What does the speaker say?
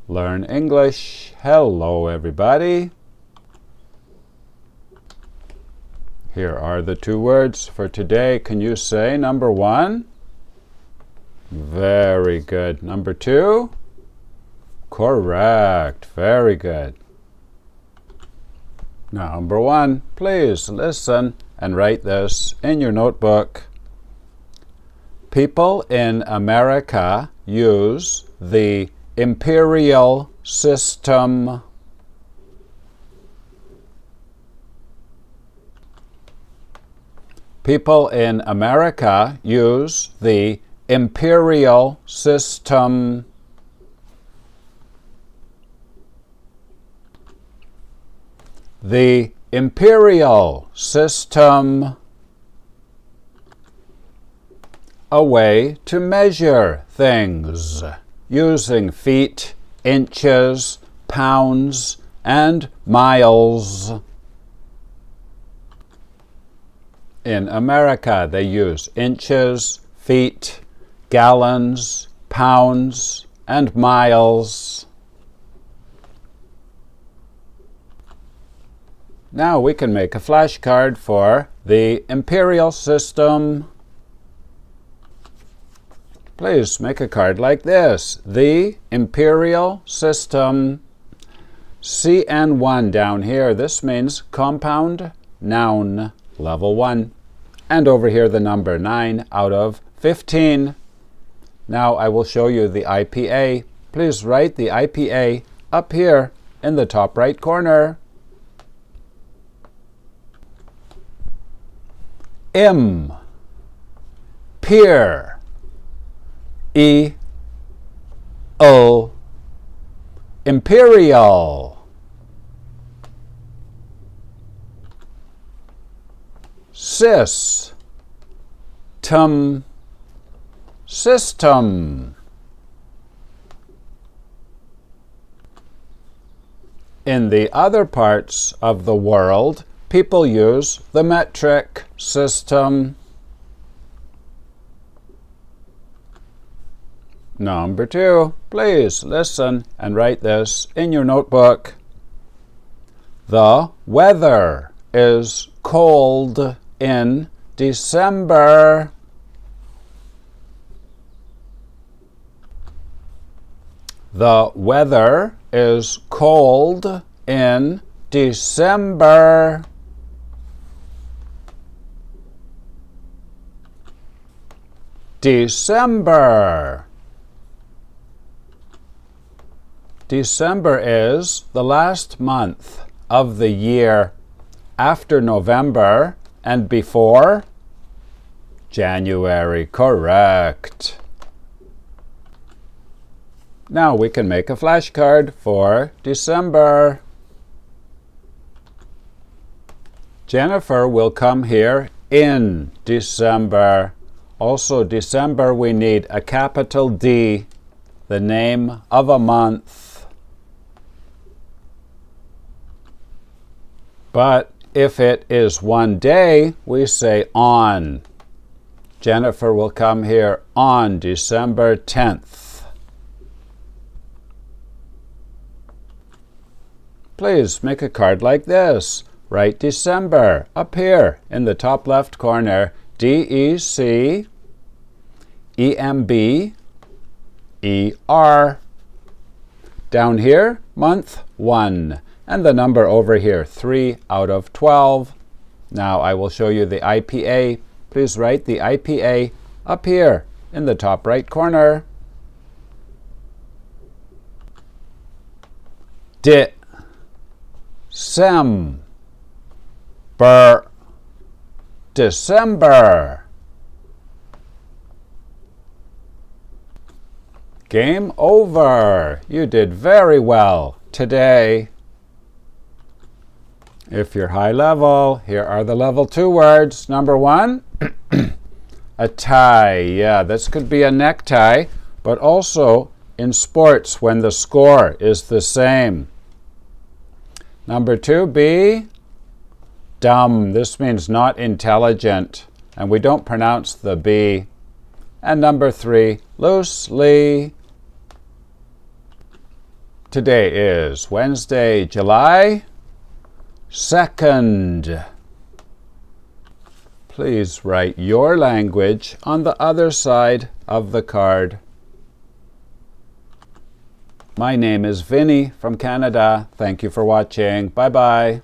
Learn English. Hello, everybody. Here are the two words for today. Can you say number one? Very good. Number two? Correct. Very good. Number one, please listen and write this in your notebook. People in America use the imperial system. People in America use the imperial system. The imperial system. A way to measure things using feet, inches, pounds, and miles. In America, they use inches, feet, gallons, pounds, and miles. Now we can make a flashcard for the imperial system. Please make a card like this. The imperial system. CN1 down here. This means compound noun, level 1. And over here the number 9 out of 15. Now I will show you the IPA. Please write the IPA up here in the top right corner. M. Peer. E. O. Imperial. System. System. In the other parts of the world, people use the metric system. Number 2, please listen and write this in your notebook. The weather is cold in December. The weather is cold in December. December. December is the last month of the year, after November and before January. Correct. Now we can make a flashcard for December. Jennifer will come here in December. Also, December, we need a capital D, the name of a month. But if it is one day, we say on. Jennifer will come here on December 10th. Please make a card like this. Write December up here in the top left corner. DECEMBER. Down here, month 1. And the number over here, 3 out of 12. Now I will show you the IPA. Please write the IPA up here in the top right corner. December. December. Game over. You did very well today. If you're high level, here are the level 2 words. Number 1, a tie. Yeah, this could be a necktie, but also in sports when the score is the same. Number 2, be dumb. This means not intelligent, and we don't pronounce the B. And number 3, loosely. Today is Wednesday, July 2nd. Please write your language on the other side of the card. My name is Vinny from Canada. Thank you for watching. Bye-bye.